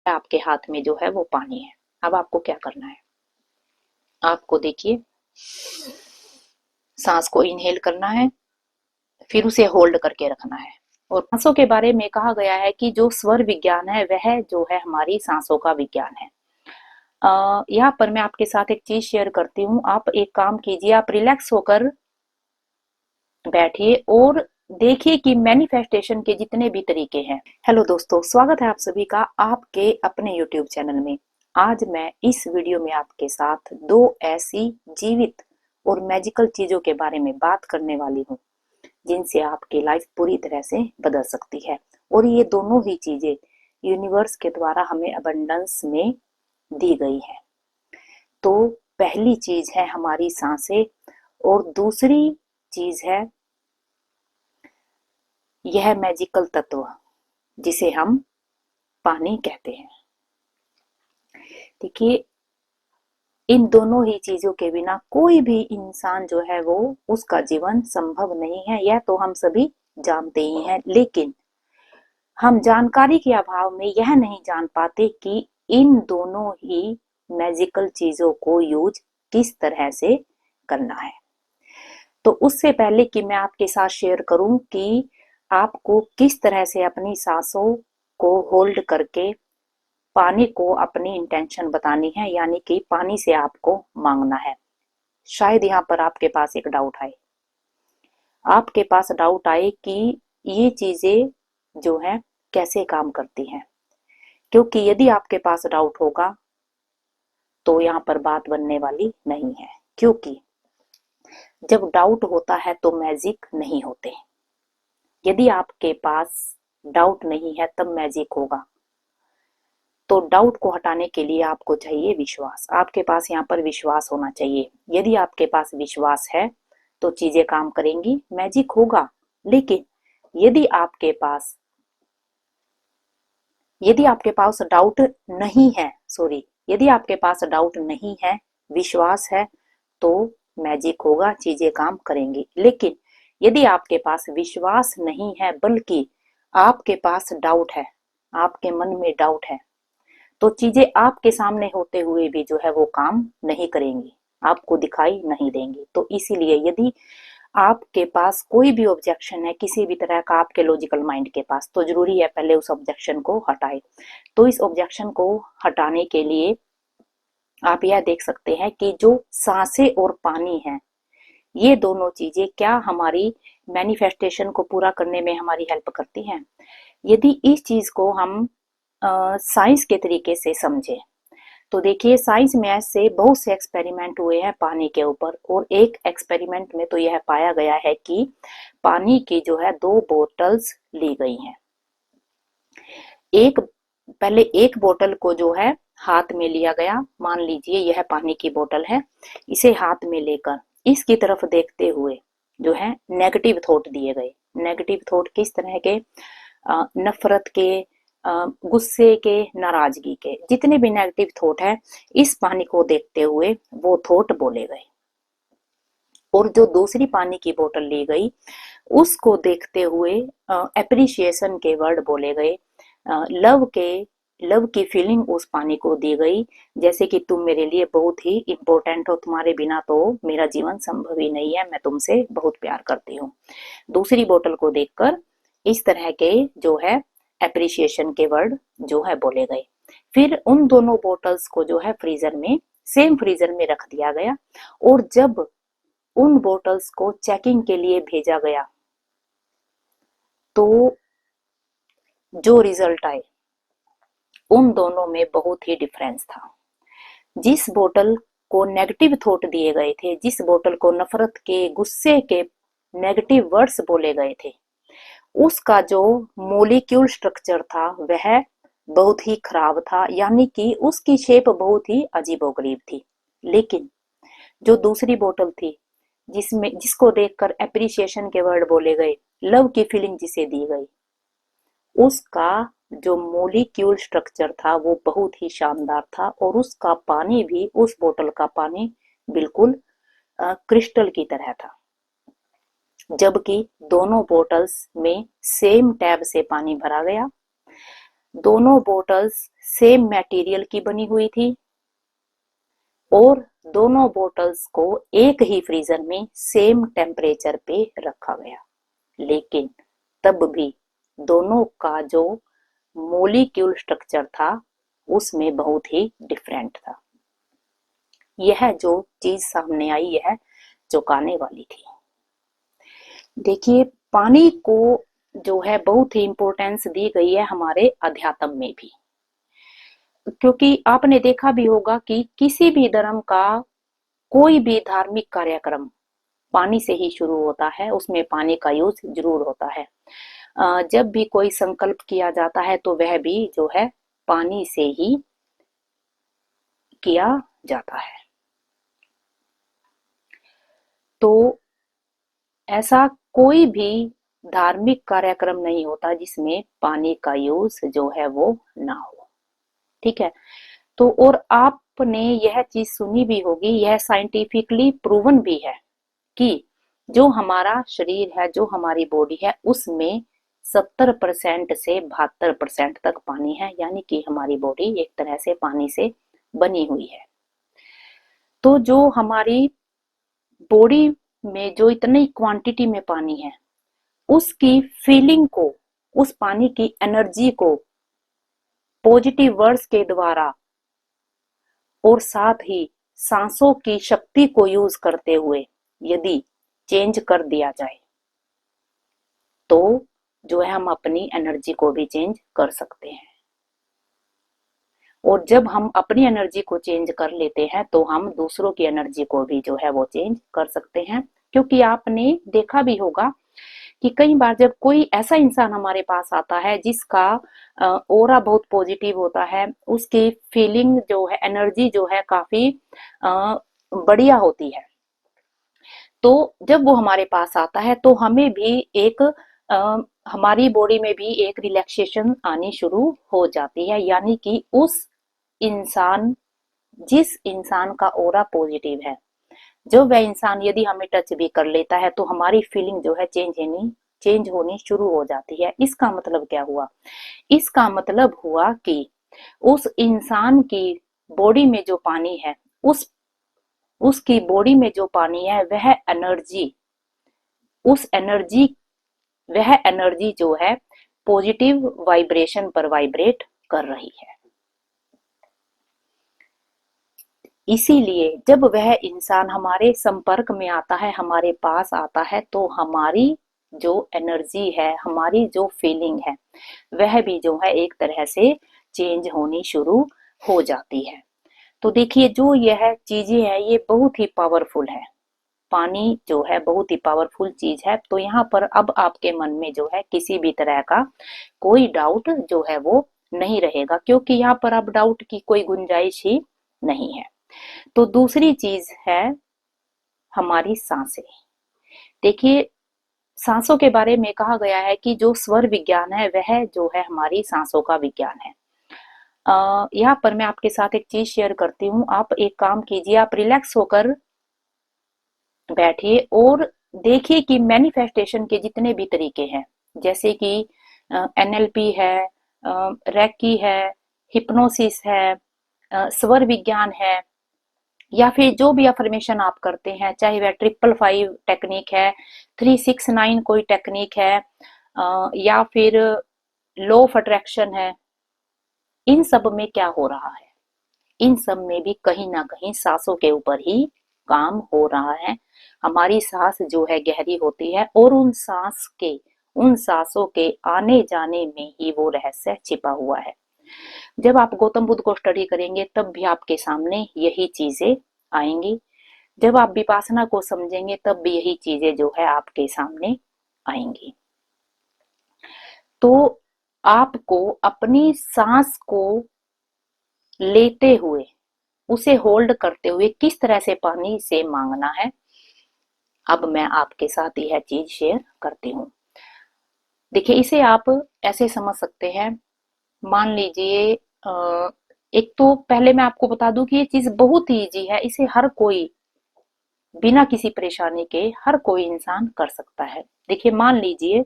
आपके हाथ में जो है वो पानी है। अब आपको क्या करना है, आपको देखिए सांस को इनहेल करना है, फिर उसे होल्ड करके रखना है। और सांसों के बारे में कहा गया है कि जो स्वर विज्ञान है वह जो है हमारी सांसों का विज्ञान है। यहाँ पर मैं आपके साथ एक चीज शेयर करती हूँ। आप एक काम कीजिए, आप रिलैक्स होकर बैठिए और देखिए कि मैनिफेस्टेशन के जितने भी तरीके हैं। हेलो दोस्तों, स्वागत है आप सभी का आपके अपने यूट्यूब चैनल में। आज मैं इस वीडियो में आपके साथ दो ऐसी जीवित और मैजिकल चीजों के बारे में बात करने वाली हूँ जिनसे आपकी लाइफ पूरी तरह से बदल सकती है। और ये दोनों ही चीजें यूनिवर्स के द्वारा हमें अबंडेंस में दी गई है। तो पहली चीज है हमारी सांसें और दूसरी चीज है यह मैजिकल तत्व जिसे हम पानी कहते हैं। देखिए, इन दोनों ही चीजों के बिना कोई भी इंसान जो है वो उसका जीवन संभव नहीं है, यह तो हम सभी जानते ही हैं। लेकिन हम जानकारी के अभाव में यह नहीं जान पाते कि इन दोनों ही मैजिकल चीजों को यूज किस तरह से करना है। तो उससे पहले कि मैं आपके साथ शेयर करूं कि आपको किस तरह से अपनी सांसों को होल्ड करके पानी को अपनी इंटेंशन बतानी है, यानी कि पानी से आपको मांगना है। शायद यहाँ पर आपके पास एक डाउट आए, आपके पास डाउट आए कि ये चीजें जो है कैसे काम करती हैं। क्योंकि यदि आपके पास डाउट होगा तो यहाँ पर बात बनने वाली नहीं है। क्योंकि जब डाउट होता है तो मैजिक नहीं होते। यदि आपके पास डाउट नहीं है तब मैजिक होगा। तो डाउट को हटाने के लिए आपको चाहिए विश्वास। आपके पास यहाँ पर विश्वास होना चाहिए। यदि आपके पास विश्वास है तो चीजें काम करेंगी, मैजिक होगा। लेकिन यदि आपके पास यदि आपके पास डाउट नहीं है, सॉरी, यदि आपके पास डाउट नहीं है, विश्वास है, तो मैजिक होगा, चीजें काम करेंगी। लेकिन यदि आपके पास विश्वास नहीं है बल्कि आपके पास डाउट है, आपके मन में डाउट है, तो चीजें आपके सामने होते हुए भी जो है वो काम नहीं करेंगी, आपको दिखाई नहीं देंगी। तो इसीलिए यदि आपके पास कोई भी ऑब्जेक्शन है किसी भी तरह का आपके लॉजिकल माइंड के पास, तो जरूरी है पहले उस ऑब्जेक्शन को हटाए। तो इस ऑब्जेक्शन को हटाने के लिए आप यह देख सकते हैं कि जो सांसें और पानी है, ये दोनों चीजें क्या हमारी मैनिफेस्टेशन को पूरा करने में हमारी हेल्प करती हैं। यदि इस चीज को हम साइंस के तरीके से समझे तो देखिए, साइंस में ऐसे बहुत से एक्सपेरिमेंट हुए हैं पानी के ऊपर। और एक एक्सपेरिमेंट में तो यह पाया गया है कि पानी की जो है दो बोतल्स ली गई हैं। एक पहले एक बोतल को जो है हाथ में लिया गया, मान लीजिए यह पानी की बोतल है, इसे हाथ में लेकर इसकी तरफ देखते हुए जो है नेगेटिव थॉट दिए गए। नेगेटिव थॉट किस तरह के? नफरत के, गुस्से के, नाराजगी के, जितने भी नेगेटिव थॉट है इस पानी को देखते हुए वो थॉट बोले गए। और जो दूसरी पानी की बोतल ली गई उसको देखते हुए एप्रिसिएशन के वर्ड बोले गए, लव की फीलिंग उस पानी को दी गई, जैसे कि तुम मेरे लिए बहुत ही इंपॉर्टेंट हो, तुम्हारे बिना तो मेरा जीवन संभव ही नहीं है, मैं तुमसे बहुत प्यार करती हूँ। दूसरी बोतल को देखकर इस तरह के जो है एप्रिसिएशन के वर्ड जो है बोले गए। फिर उन दोनों बोतल्स को जो है फ्रीजर में, सेम फ्रीजर में रख दिया गया। और जब उन बोतल्स को चेकिंग के लिए भेजा गया तो जो रिजल्ट आए उन दोनों में बहुत ही डिफरेंस था। जिस बोतल को नेगेटिव थॉट दिए गए थे, जिस बोतल को नफरत के, गुस्से के नेगेटिव वर्ड्स बोले गए थे, उसका जो मोलिक्यूल स्ट्रक्चर था वह बहुत ही खराब था, यानी कि उसकी शेप बहुत ही अजीबोगरीब थी। लेकिन जो दूसरी बोतल थी जिसको देखकर एप्रिसिएशन के वर्ड बोले गए, लव की फीलिंग जिसे दी गई, उसका जो मोलिक्यूल स्ट्रक्चर था वो बहुत ही शानदार था। और उसका पानी भी, उस बोतल का पानी बिल्कुल क्रिस्टल की तरह था। जबकि दोनों बोतल्स में सेम टैब से पानी भरा गया, दोनों बोतल्स सेम मटेरियल की बनी हुई थी और दोनों बोतल्स को एक ही फ्रीजर में सेम टेम्परेचर पे रखा गया, लेकिन तब भी दोनों का जो मोलिक्यूल स्ट्रक्चर था उसमें बहुत ही डिफरेंट था। यह जो चीज सामने आई यह चौंकाने वाली थी। देखिए, पानी को जो है बहुत ही इंपॉर्टेंस दी गई है हमारे अध्यात्म में भी, क्योंकि आपने देखा भी होगा कि किसी भी धर्म का कोई भी धार्मिक कार्यक्रम पानी से ही शुरू होता है, उसमें पानी का यूज जरूर होता है। जब भी कोई संकल्प किया जाता है तो वह भी जो है पानी से ही किया जाता है। तो ऐसा कोई भी धार्मिक कार्यक्रम नहीं होता जिसमें पानी का यूज जो है वो ना हो। ठीक है, तो और आपने यह चीज सुनी भी होगी, यह साइंटिफिकली प्रूवन भी है कि जो हमारा शरीर है, जो हमारी बॉडी है, उसमें 70% से 72% तक पानी है, यानी कि हमारी बॉडी एक तरह से पानी से बनी हुई है। तो जो हमारी बॉडी में जो इतनी क्वांटिटी में पानी है, उसकी फीलिंग को, उस पानी की एनर्जी को पॉजिटिव वर्ड्स के द्वारा और साथ ही सांसों की शक्ति को यूज करते हुए यदि चेंज कर दिया जाए तो जो है हम अपनी एनर्जी को भी चेंज कर सकते हैं। और जब हम अपनी एनर्जी को चेंज कर लेते हैं तो हम दूसरों की एनर्जी को भी जो है वो चेंज कर सकते हैं। क्योंकि आपने देखा भी होगा कि कई बार जब कोई ऐसा इंसान हमारे पास आता है जिसका ऑरा बहुत पॉजिटिव होता है, उसकी फीलिंग जो है, एनर्जी जो है काफी बढ़िया होती है, तो जब वो हमारे पास आता है तो हमें भी एक हमारी बॉडी में भी एक रिलैक्सेशन आनी शुरू हो जाती है। यानी कि उस इंसान, जिस इंसान का ऑरा पॉजिटिव है, जो वह इंसान यदि हमें टच भी कर लेता है तो हमारी फीलिंग जो है चेंज होनी शुरू हो जाती है। इसका मतलब क्या हुआ? इसका मतलब हुआ कि उस इंसान की बॉडी में जो पानी है, उसकी बॉडी में जो पानी है वह एनर्जी, उस एनर्जी वह एनर्जी जो है पॉजिटिव वाइब्रेशन पर वाइब्रेट कर रही है। इसीलिए जब वह इंसान हमारे संपर्क में आता है, हमारे पास आता है, तो हमारी जो एनर्जी है, हमारी जो फीलिंग है, वह भी जो है एक तरह से चेंज होनी शुरू हो जाती है। तो देखिए, जो यह चीजें हैं ये बहुत ही पावरफुल है। पानी जो है बहुत ही पावरफुल चीज है। तो यहाँ पर अब आपके मन में जो है किसी भी तरह का कोई डाउट जो है वो नहीं रहेगा, क्योंकि यहाँ पर अब डाउट की कोई गुंजाइश ही नहीं है। तो दूसरी चीज है हमारी सांसें। देखिए, सांसों के बारे में कहा गया है कि जो स्वर विज्ञान है वह जो है हमारी सांसों का विज्ञान है। यहाँ पर मैं आपके साथ एक चीज शेयर करती हूँ। आप एक काम कीजिए, आप रिलैक्स होकर बैठिए और देखिए कि मैनिफेस्टेशन के जितने भी तरीके हैं, जैसे कि एनएलपी है, रेकी है, हिप्नोसिस है, स्वर विज्ञान है, या फिर जो भी अफर्मेशन आप करते हैं, चाहे वह 555 टेक्निक है, 369 कोई टेक्निक है, या फिर लॉ ऑफ अट्रैक्शन है, इन सब में क्या हो रहा है? इन सब में भी कहीं ना कहीं सांसों के ऊपर ही काम हो रहा है। हमारी सांस जो है गहरी होती है और उन सांसों के आने जाने में ही वो रहस्य छिपा हुआ है। जब आप गौतम बुद्ध को स्टडी करेंगे तब भी आपके सामने यही चीजें आएंगी। जब आप विपासना को समझेंगे तब भी यही चीजें जो है आपके सामने आएंगी। तो आपको अपनी सांस को लेते हुए, उसे होल्ड करते हुए किस तरह से पानी से मांगना है, अब मैं आपके साथ यह चीज शेयर करती हूँ। देखिए, इसे आप ऐसे समझ सकते हैं। मान लीजिए, एक तो पहले मैं आपको बता दूं कि ये चीज बहुत ही इजी है, इसे हर कोई बिना किसी परेशानी के हर कोई इंसान कर सकता है। देखिए, मान लीजिए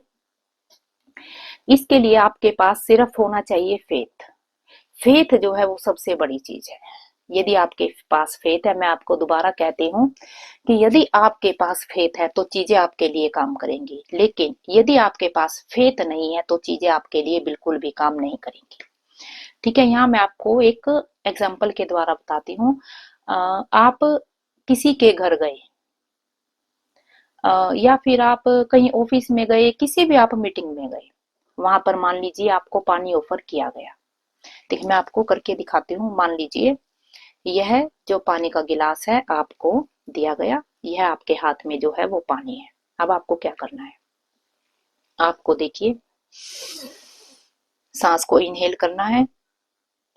इसके लिए आपके पास सिर्फ होना चाहिए फेथ। फेथ जो है वो सबसे बड़ी चीज है। यदि आपके पास फेथ है, मैं आपको दोबारा कहती हूँ कि यदि आपके पास फेथ है तो चीजें आपके लिए काम करेंगी, लेकिन यदि आपके पास फेथ नहीं है तो चीजें आपके लिए बिल्कुल भी काम नहीं करेंगी। ठीक है, यहाँ मैं आपको एक एग्जाम्पल के द्वारा बताती हूँ। आप किसी के घर गए, या फिर आप कहीं ऑफिस में गए, किसी भी आप मीटिंग में गए, वहां पर मान लीजिए आपको पानी ऑफर किया गया। देखिए मैं आपको करके दिखाती हूँ। मान लीजिए यह जो पानी का गिलास है आपको दिया गया, यह आपके हाथ में जो है वो पानी है। अब आपको क्या करना है, आपको देखिए सांस को इनहेल करना है,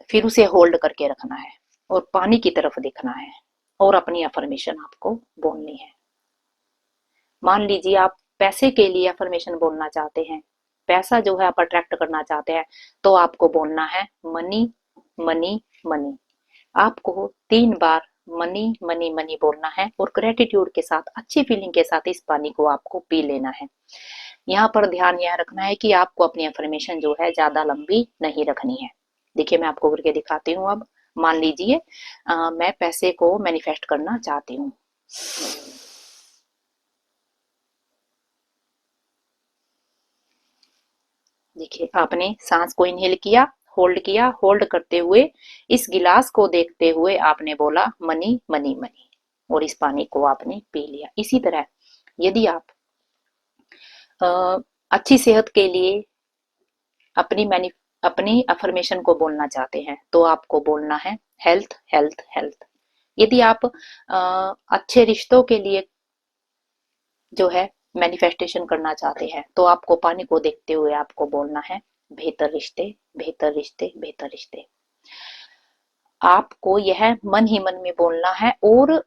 फिर उसे होल्ड करके रखना है और पानी की तरफ देखना है और अपनी अफर्मेशन आपको बोलनी है। मान लीजिए आप पैसे के लिए अफर्मेशन बोलना चाहते हैं, पैसा जो है आप अट्रैक्ट करना चाहते हैं, तो आपको बोलना है मनी मनी मनी। आपको 3 बार मनी मनी मनी बोलना है और ग्रेटिट्यूड के साथ, अच्छी फीलिंग के साथ इस पानी को आपको पी लेना है। यहाँ पर ध्यान यह रखना है कि आपको अपनी अफर्मेशन जो है ज्यादा लंबी नहीं रखनी है। देखिए मैं आपको करके दिखाती हूँ। अब मान लीजिए मैं पैसे को मैनिफेस्ट करना चाहती हूँ। देखिए आपने सांस को इनहेल किया, होल्ड किया, होल्ड करते हुए इस गिलास को देखते हुए आपने बोला मनी मनी मनी और इस पानी को आपने पी लिया। इसी तरह यदि आप अच्छी सेहत के लिए अपनी अफर्मेशन को बोलना चाहते हैं तो आपको बोलना है हेल्थ हेल्थ हेल्थ। यदि आप अच्छे रिश्तों के लिए जो है मैनिफेस्टेशन करना चाहते हैं तो आपको पानी को देखते हुए आपको बोलना है बेहतर रिश्ते बेहतर रिश्ते बेहतर रिश्ते। आपको यह मन ही मन में बोलना है और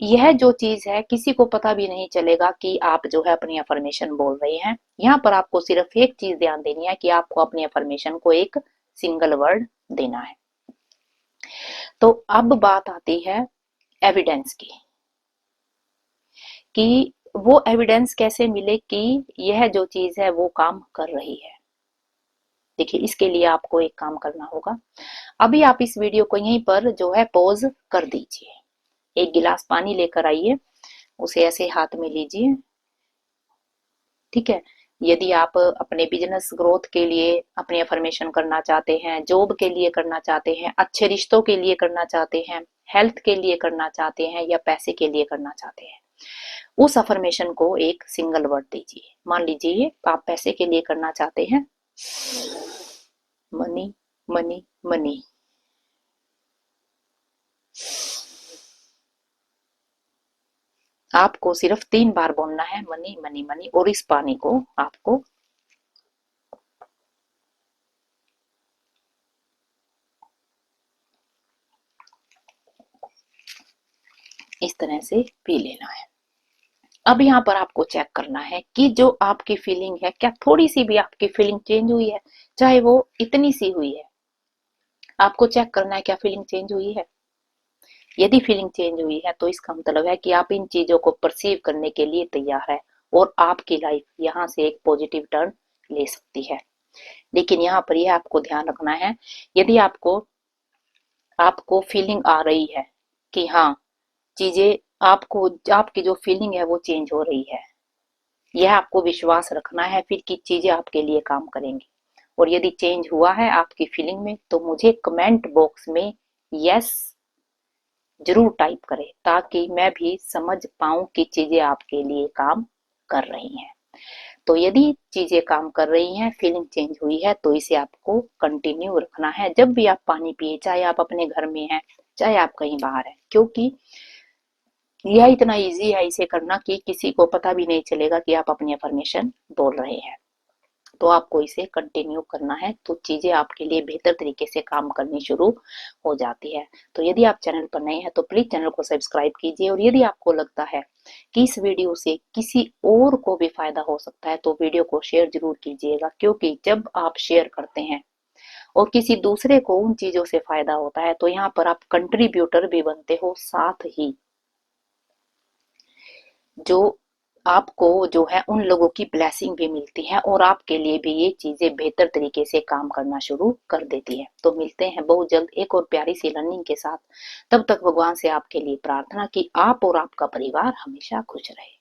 यह जो चीज है किसी को पता भी नहीं चलेगा कि आप जो है अपनी अफर्मेशन बोल रहे हैं। यहाँ पर आपको सिर्फ एक चीज ध्यान देनी है कि आपको अपनी अफर्मेशन को एक सिंगल वर्ड देना है। तो अब बात आती है एविडेंस की, कि वो एविडेंस कैसे मिले कि यह जो चीज है वो काम कर रही है। देखिए इसके लिए आपको एक काम करना होगा। अभी आप इस वीडियो को यहीं पर जो है पॉज कर दीजिए, एक गिलास पानी लेकर आइए, उसे ऐसे हाथ में लीजिए। ठीक है, यदि आप अपने बिजनेस ग्रोथ के लिए अपनी अफर्मेशन करना चाहते हैं, जॉब के लिए करना चाहते हैं, अच्छे रिश्तों के लिए करना चाहते हैं, हेल्थ के लिए करना चाहते हैं या पैसे के लिए करना चाहते हैं, उस अफर्मेशन को एक सिंगल वर्ड दीजिए। मान लीजिए आप पैसे के लिए करना चाहते हैं मनी मनी मनी। आपको सिर्फ 3 बार बोलना है मनी मनी मनी और इस पानी को आपको इस तरह से पी लेना है। अब यहाँ पर आपको चेक करना है कि जो आपकी फीलिंग है क्या थोड़ी सी भी आपकी फीलिंग चेंज हुई है, चाहे वो इतनी सी हुई है। आपको चेक करना है क्या फीलिंग चेंज हुई है। यदि फीलिंग चेंज हुई है तो इसका मतलब है कि आप इन चीजों को परसीव करने के लिए तैयार है और आपकी लाइफ यहाँ से एक पॉजिटिव टर्न ले सकती है। लेकिन यहाँ पर यह आपको ध्यान रखना है, यदि आपको आपको फीलिंग आ रही है कि हाँ चीजें आपको, आपकी जो फीलिंग है वो चेंज हो रही है, यह आपको विश्वास रखना है फिर कि चीजें आपके लिए काम करेंगी। और यदि चेंज हुआ है आपकी फीलिंग में तो मुझे कमेंट बॉक्स में यस जरूर टाइप करें ताकि मैं भी समझ पाऊं कि चीजें आपके लिए काम कर रही हैं। तो यदि चीजें काम कर रही हैं, फीलिंग चेंज हुई है, तो इसे आपको कंटिन्यू रखना है। जब भी आप पानी पिए, चाहे आप अपने घर में हैं चाहे आप कहीं बाहर हैं, क्योंकि यह इतना इजी है इसे करना कि किसी को पता भी नहीं चलेगा कि आप अपनी अफर्मेशन बोल रहे हैं। तो आपको इसे कंटिन्यू करना है तो चीजें आपके लिए बेहतर तरीके से काम करनी शुरू हो जाती है। तो यदि आप चैनल पर नए हैं तो प्लीज चैनल को सब्सक्राइब कीजिए और यदि आपको लगता है कि इस वीडियो से किसी और को भी फायदा हो सकता है तो वीडियो को शेयर जरूर कीजिएगा, क्योंकि जब आप शेयर करते हैं और किसी दूसरे को उन चीजों से फायदा होता है तो यहाँ पर आप कंट्रीब्यूटर भी बनते हो, साथ ही जो आपको जो है उन लोगों की ब्लेसिंग भी मिलती है और आपके लिए भी ये चीजें बेहतर तरीके से काम करना शुरू कर देती है। तो मिलते हैं बहुत जल्द एक और प्यारी सी लर्निंग के साथ। तब तक भगवान से आपके लिए प्रार्थना कि आप और आपका परिवार हमेशा खुश रहे।